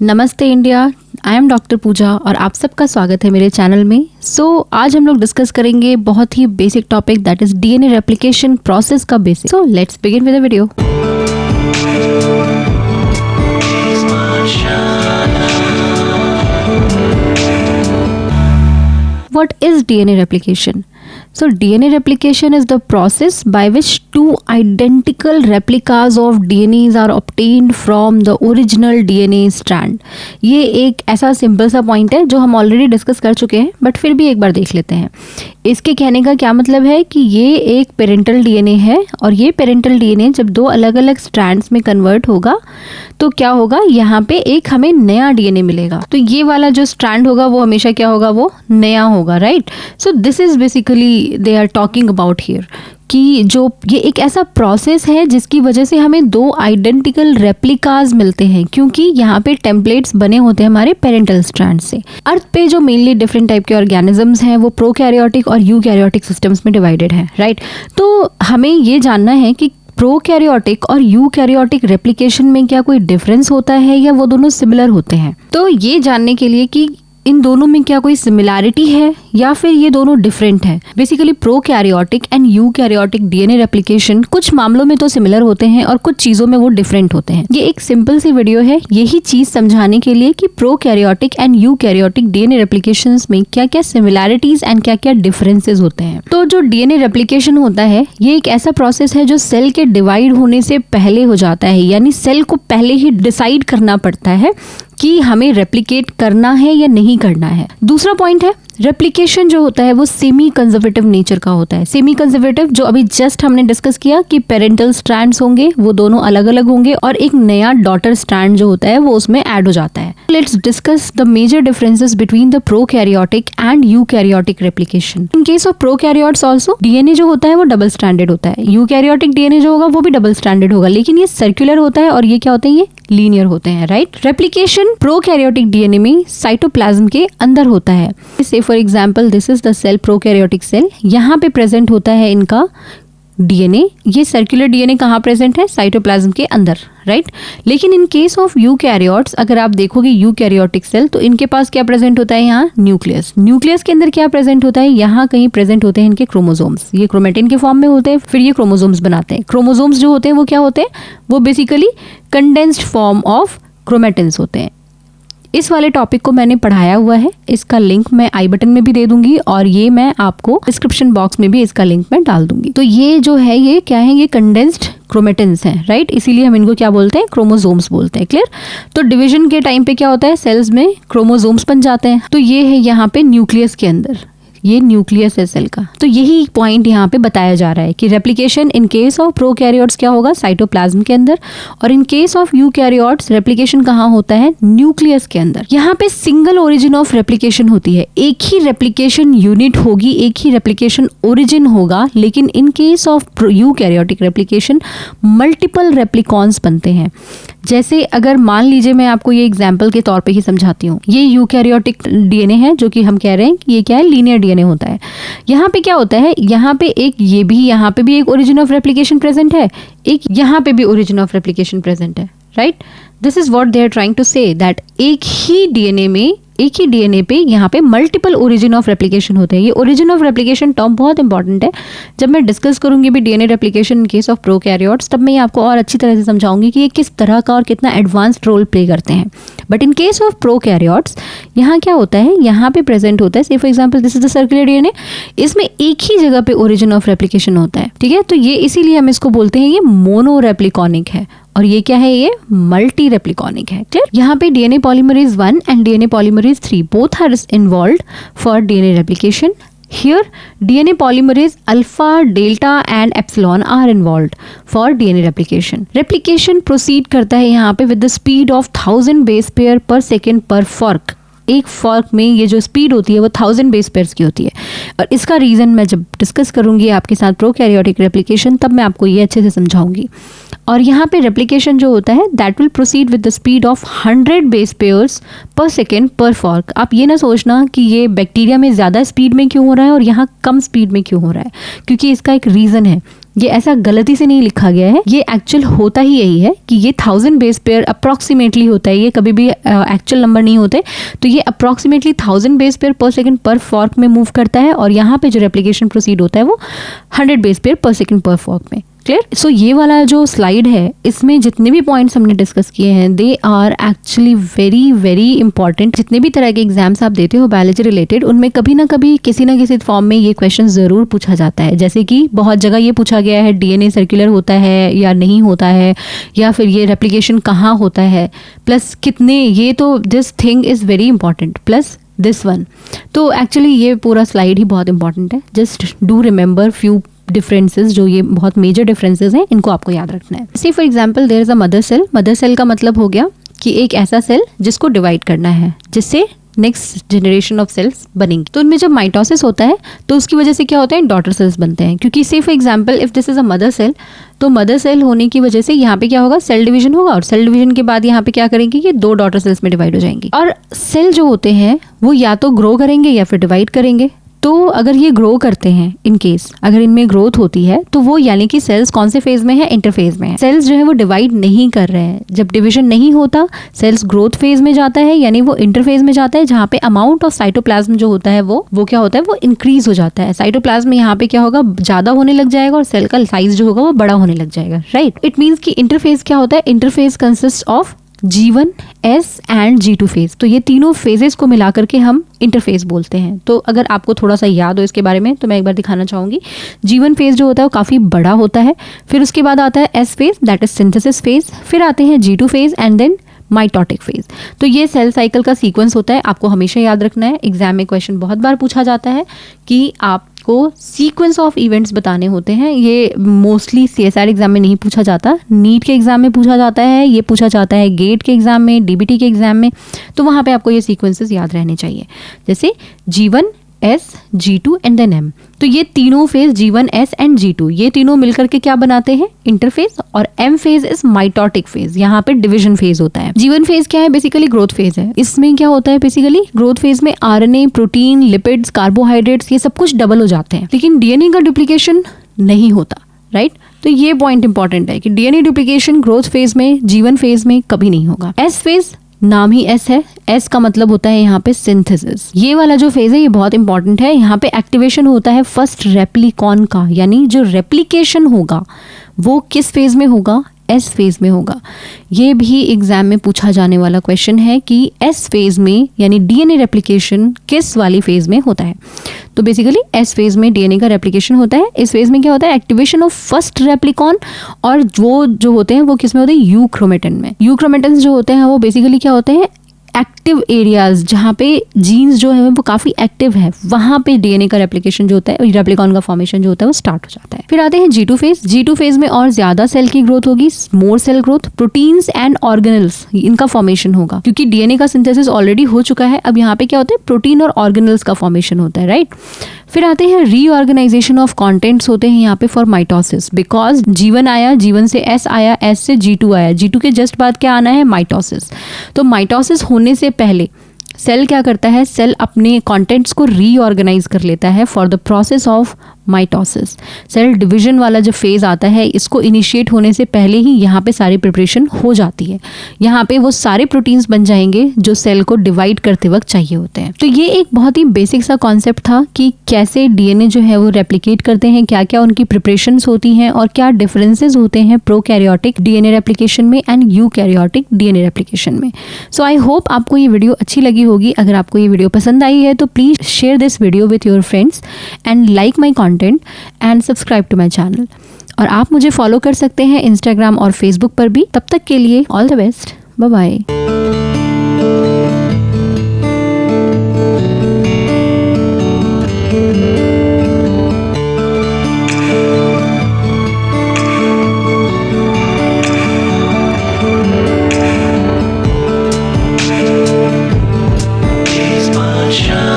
नमस्ते India, I am doctor पूजा और आप सबका स्वागत है मेरे चैनल में। आज हम लोग डिस्कस करेंगे बहुत ही basic topic that is DNA replication process का basic. So let's begin with the video. What is DNA replication? So DNA replication is the process by which two identical replicas of DNAs are obtained from the original DNA strand. ये एक ऐसा simple सा point है जो हम already discuss कर चुके हैं, बट फिर भी एक बार देख लेते हैं। इसके कहने का क्या मतलब है कि ये एक पेरेंटल डीएनए है और ये पेरेंटल डीएनए जब दो अलग अलग स्ट्रैंड्स में कन्वर्ट होगा तो क्या होगा, यहाँ पे एक हमें नया डीएनए मिलेगा। तो ये वाला जो स्ट्रैंड होगा वो हमेशा क्या होगा, वो नया होगा, right. So this is basically they are talking about here कि जो ये एक ऐसा प्रोसेस है जिसकी वजह से हमें दो आइडेंटिकल रेप्लिकाज मिलते हैं, क्योंकि यहाँ पे टेम्पलेट्स बने होते हैं हमारे पेरेंटल स्ट्रैंड से। अर्थ पे जो मेनली डिफरेंट टाइप के ऑर्गेनिजम्स हैं वो प्रोकैरियोटिक और यूकैरियोटिक सिस्टम्स में डिवाइडेड हैं, राइट। तो हमें ये जानना है कि प्रोकैरियोटिक और यूकैरियोटिक रेप्लिकेशन में क्या कोई डिफरेंस होता है या वो दोनों सिमिलर होते हैं। तो ये जानने के लिए कि इन दोनों में क्या कोई सिमिलैरिटी है या फिर ये दोनों डिफरेंट है। Basically prokaryotic and eukaryotic DNA replication कुछ मामलों में तो सिमिलर होते हैं और कुछ चीजों में वो डिफरेंट होते हैं। ये एक सिंपल सी वीडियो है यही चीज समझाने के लिए कि प्रोकैरियोटिक एंड यूकैरियोटिक डीएनए रेप्लिकेशंस में क्या क्या सिमिलैरिटीज एंड क्या क्या डिफरेंसेस होते हैं। तो जो डीएनए रेप्लिकेशन होता है ये एक ऐसा प्रोसेस है जो सेल के डिवाइड होने से पहले हो जाता है, यानी सेल को पहले ही डिसाइड करना पड़ता है कि हमें रेप्लिकेट करना है या नहीं करना है। दूसरा पॉइंट है, रेप्लिकेशन जो होता है वो सेमी कंजर्वेटिव नेचर का होता है। सेमी कंजर्वेटिव जो अभी जस्ट हमने डिस्कस किया कि पेरेंटल स्ट्रैंड्स होंगे वो दोनों अलग अलग होंगे और एक नया डॉटर स्ट्रैंड जो होता है वो उसमें ऐड हो जाता है। Let's discuss the major differences between the prokaryotic and eukaryotic replication. In case of prokaryotes also DNA जो होता है वो डबल स्ट्रैंडेड होता है। यूकैरियोटिक डीएनए जो होगा वो भी डबल स्ट्रैंडेड होगा, लेकिन ये सर्कुलर होता है और ये क्या होते हैं, ये लीनियर होते हैं, राइट। रेप्लिकेशन प्रोकैरियोटिक डीएनए में साइटोप्लाज्म के अंदर होता है। Say for example this is the cell prokaryotic cell, यहाँ पे प्रेजेंट होता है इनका डीएनए। ये सर्कुलर डीएनए कहाँ प्रेजेंट है, साइटोप्लाज्म के अंदर, राइट। लेकिन इन केस ऑफ यूकैरियोट्स अगर आप देखोगे यूकैरियोटिक सेल तो इनके पास क्या प्रेजेंट होता है, यहाँ न्यूक्लियस। न्यूक्लियस के अंदर क्या प्रेजेंट होता है, यहाँ कहीं प्रेजेंट होते हैं इनके क्रोमोसोम्स। ये क्रोमेटिन के फॉर्म में होते हैं, फिर ये क्रोमोसोम्स बनाते हैं। क्रोमोसोम्स जो होते हैं वो क्या होते हैं, वो basically condensed form of chromatins होते हैं। इस वाले टॉपिक को मैंने पढ़ाया हुआ है, इसका लिंक मैं आई बटन में भी दे दूंगी और ये मैं आपको डिस्क्रिप्शन बॉक्स में भी इसका लिंक मैं डाल दूंगी। तो ये जो है ये क्या है, ये कंडेंस्ड क्रोमेटिन्स हैं, राइट। इसीलिए हम इनको क्या बोलते हैं, क्रोमोसोम्स बोलते हैं, क्लियर। तो डिवीजन के टाइम पे क्या होता है, सेल्स में क्रोमोसोम्स बन जाते हैं। तो ये है यहाँ पे न्यूक्लियस के अंदर, ये न्यूक्लियस है सेल का। तो यही पॉइंट यहाँ पे बताया जा रहा है कि replication in case of prokaryotes क्या होगा, साइटोप्लाज्म के अंदर, और इन केस ऑफ यूकैरियोट्स रेप्लिकेशन कहाँ होता है, न्यूक्लियस के अंदर। यहाँ पे सिंगल ओरिजिन ऑफ रेप्लिकेशन होती है, एक ही रेप्लिकेशन यूनिट होगी, एक ही रेप्लिकेशन ओरिजिन होगा। लेकिन in case of eukaryotic replication multiple replicons बनते हैं। जैसे अगर मान लीजिए मैं आपको ये एग्जाम्पल के तौर पे ही समझाती हूँ, ये यूकैरियोटिक डीएनए है जो कि हम कह रहे हैं कि ये क्या है, लीनियर डीएनए होता है। यहाँ पे क्या होता है, यहाँ पे एक ये भी, यहाँ पे भी एक ओरिजिन ऑफ रेप्लिकेशन प्रेजेंट है, एक यहाँ पे भी ओरिजिन ऑफ रेप्लिकेशन प्रेजेंट है, right. This is what they are trying to say that एक ही डीएनए में, एक ही डीएनए पे यहाँ पे मल्टीपल ओरिजिन ऑफ रेप्लिकेशन होते हैं। ये ओरिजिन ऑफ रेप्लिकेशन टर्म बहुत इंपॉर्टेंट है। जब मैं डिस्कस करूंगी भी DNA replication in case of prokaryotes, तब मैं आपको और अच्छी तरह से समझाऊंगी कि ये किस तरह का और कितना एडवांस्ड रोल प्ले करते हैं। But in case of prokaryotes यहाँ क्या होता है, यहाँ पे प्रेजेंट होता है, say for example this is the circular DNA, इसमें एक ही जगह पे ओरिजिन ऑफ रेप्लिकेशन होता है, ठीक है। तो ये इसीलिए हम इसको बोलते हैं ये मोनो रेप्लिकॉनिक है, और ये क्या है, ये मल्टी रेप्लिकॉनिक है, क्लियर। यहाँ पे DNA polymerase 1 and DNA polymerase 3 both are involved for DNA replication. Here DNA polymerase alpha, delta and epsilon are involved for DNA replication. Replication proceed करता है यहाँ पे with the speed of 1000 base pair per second per fork. एक fork में ये जो speed होती है वो 1000 बेस पेयर्स की होती है। और इसका रीज़न मैं जब डिस्कस करूँगी आपके साथ प्रोकैरियोटिक रेप्लिकेशन, तब मैं आपको ये अच्छे से समझाऊंगी। और यहाँ पे रेप्लिकेशन जो होता है that will proceed with the speed of 100 base pairs पर सेकेंड पर फॉर्क। आप ये ना सोचना कि ये बैक्टीरिया में ज़्यादा स्पीड में क्यों हो रहा है और यहाँ कम स्पीड में क्यों हो रहा है, क्योंकि इसका एक रीज़न है। ये ऐसा गलती से नहीं लिखा गया है, ये एक्चुअल होता ही यही है कि ये 1000 बेस पेयर अप्रॉक्सीमेटली होता है, ये कभी भी एक्चुअल नंबर नहीं होते। तो ये अप्रॉक्सीमेटली 1000 बेस पेयर पर सेकंड पर फॉर्क में मूव करता है, और यहाँ पे जो रेप्लिकेशन प्रोसीड होता है वो 100 बेस पेयर पर सेकंड पर फॉर्क में। क्लियर? सो ये वाला जो स्लाइड है, इसमें जितने भी पॉइंट्स हमने डिस्कस किए हैं they are actually very very important. जितने भी तरह के एग्जाम्स आप देते हो बायोलॉजी रिलेटेड, उनमें कभी ना कभी किसी ना किसी फॉर्म में ये क्वेश्चन जरूर पूछा जाता है। जैसे कि बहुत जगह ये पूछा गया है डीएनए सर्कुलर होता है या नहीं होता है, या फिर ये रेप्लिकेशन कहाँ होता है, प्लस कितने, ये तो this thing is very important, plus this one. तो एक्चुअली ये पूरा स्लाइड ही बहुत इंपॉर्टेंट है। Just do remember few differences, जो ये बहुत मेजर डिफरेंसेस हैं, इनको आपको याद रखना है। See for example there is a mother cell. Mother cell का मतलब हो गया कि एक ऐसा सेल जिसको डिवाइड करना है, जिससे नेक्स्ट जनरेशन ऑफ सेल्स बनेंगी। तो उनमें जब माइटोसिस होता है तो उसकी वजह से क्या होता है, डॉटर सेल्स बनते हैं। क्योंकि say for example if this is a mother cell, तो मदर सेल होने की वजह से यहाँ पे क्या होगा, सेल डिवीजन होगा, और सेल डिवीजन के बाद यहाँ पे क्या करेंगे, ये 2 डॉटर सेल्स में डिवाइड हो जाएंगी। और सेल जो होते हैं वो या तो ग्रो करेंगे या फिर डिवाइड करेंगे। तो अगर ये ग्रो करते हैं, इन केस अगर इनमें ग्रोथ होती है, तो वो यानी कि सेल्स कौन से फेज में है, इंटरफेज में है। सेल्स जो है वो डिवाइड नहीं कर रहे हैं। जब डिवीजन नहीं होता, सेल्स ग्रोथ फेज में जाता है, यानी वो इंटरफेज में जाता है, जहाँ पे अमाउंट ऑफ साइटोप्लाज्म जो होता है वो क्या होता है, वो इंक्रीज हो जाता है। साइटोप्लाज्म यहाँ पे क्या होगा, ज्यादा होने लग जाएगा, और सेल का साइज जो होगा वो बड़ा होने लग जाएगा। राइट? इट मीन्स कि इंटरफेज क्या होता है, interphase consist of G1, S and G2 phase. तो ये तीनों फेजेस को मिला करके हम इंटरफेज बोलते हैं। तो अगर आपको थोड़ा सा याद हो इसके बारे में, तो मैं एक बार दिखाना चाहूंगी। G1 फेज जो होता है वो काफ़ी बड़ा होता है, फिर उसके बाद आता है S phase, that is synthesis phase, फिर आते हैं G2 phase and then mitotic phase. तो ये सेल साइकिल का सीक्वेंस होता है, आपको हमेशा याद रखना है। एग्जाम में क्वेश्चन बहुत बार पूछा जाता है कि आपको सीक्वेंस ऑफ इवेंट्स बताने होते हैं। ये मोस्टली CSR एग्जाम में नहीं पूछा जाता, नीट के एग्जाम में पूछा जाता है, ये पूछा जाता है गेट के एग्जाम में, DBT के एग्जाम में। तो वहाँ पे आपको ये सीक्वेंसेस याद रहने चाहिए, जैसे G1, S, G2 and then M। तो ये तीनों phase G1, S and G2, ये तीनों मिलकर के क्या बनाते हैं, इंटरफेज। और M phase is mitotic phase, यहाँ पे डिवीजन फेज होता है। G1 फेज क्या है, बेसिकली ग्रोथ फेज है। इसमें क्या होता है, बेसिकली ग्रोथ फेज में RNA, प्रोटीन, लिपिड्स, कार्बोहाइड्रेट्स, ये सब कुछ डबल हो जाते हैं, लेकिन DNA का डुप्लीकेशन नहीं होता। राइट? तो ये पॉइंट इंपॉर्टेंट है कि DNA डुप्लीकेशन ग्रोथ फेज में, G1 फेज में कभी नहीं होगा। S फेज, नाम ही S है, S का मतलब होता है यहाँ पे सिंथेसिस। ये वाला जो फेज है ये बहुत इंपॉर्टेंट है। यहाँ पे एक्टिवेशन होता है फर्स्ट रेप्लिकॉन का, यानी जो रेप्लिकेशन होगा वो किस फेज में होगा, S फेज में होगा। ये भी एग्जाम में पूछा जाने वाला क्वेश्चन है कि S फेज में यानी DNA रेप्लिकेशन किस वाली फेज में होता है। तो बेसिकली S फेज में DNA का रेप्लिकेशन होता है। इस फेज में क्या होता है, एक्टिवेशन ऑफ फर्स्ट रेप्लिकॉन, और वो जो होते हैं वो किस में होते हैं, यूक्रोमेटिन में। यूक्रोमेटिन जो होते हैं वो बेसिकली क्या होते हैं, एक्टिव एरियाज, जहाँ पे जीन्स जो है वो काफ़ी एक्टिव है, वहाँ पे DNA का रेप्लिकेशन जो होता है, रेप्लिकॉन का फॉर्मेशन जो होता है वो स्टार्ट हो जाता है। फिर आते हैं G2 फेज। G2 फेज में और ज़्यादा सेल की ग्रोथ होगी, more cell growth, proteins and organelles, इनका फॉर्मेशन होगा, क्योंकि DNA का सिंथेसिस ऑलरेडी हो चुका है। अब यहाँ पे क्या होता है, प्रोटीन और ऑर्गेनल्स का फॉर्मेशन होता है। राइट? फिर आते हैं रीऑर्गेनाइजेशन ऑफ कॉन्टेंट्स होते हैं यहाँ पे फॉर माइटोसिस, बिकॉज G1 आया, G1 से S आया, S से G2 आया, G2 के जस्ट बाद क्या आना है, माइटोसिस। तो माइटोसिस होने से पहले सेल क्या करता है, सेल अपने कंटेंट्स को रीऑर्गेनाइज कर लेता है for the process of mitosis. Cell division वाला जो फेज आता है, इसको इनिशिएट होने से पहले ही यहाँ पे सारी प्रिपरेशन हो जाती है। यहाँ पे वो सारे प्रोटीन्स बन जाएंगे जो सेल को डिवाइड करते वक्त चाहिए होते हैं। तो ये एक बहुत ही बेसिक सा कॉन्सेप्ट था कि कैसे DNA जो है वो रेप्लिकेट करते हैं, क्या क्या उनकी प्रिपरेशंस होती हैं, और क्या डिफरेंसेस होते हैं प्रोकैरियोटिक DNA रेप्लिकेशन में एंड यूकैरियोटिक DNA रेप्लिकेशन में। सो आई होप आपको ये वीडियो अच्छी लगी होगी। अगर आपको ये वीडियो पसंद आई है तो please share this video with your friends and like my content and subscribe to my channel. और आप मुझे फॉलो कर सकते हैं इंस्टाग्राम और फेसबुक पर भी। तब तक के लिए all the best, bye bye. He's my shine.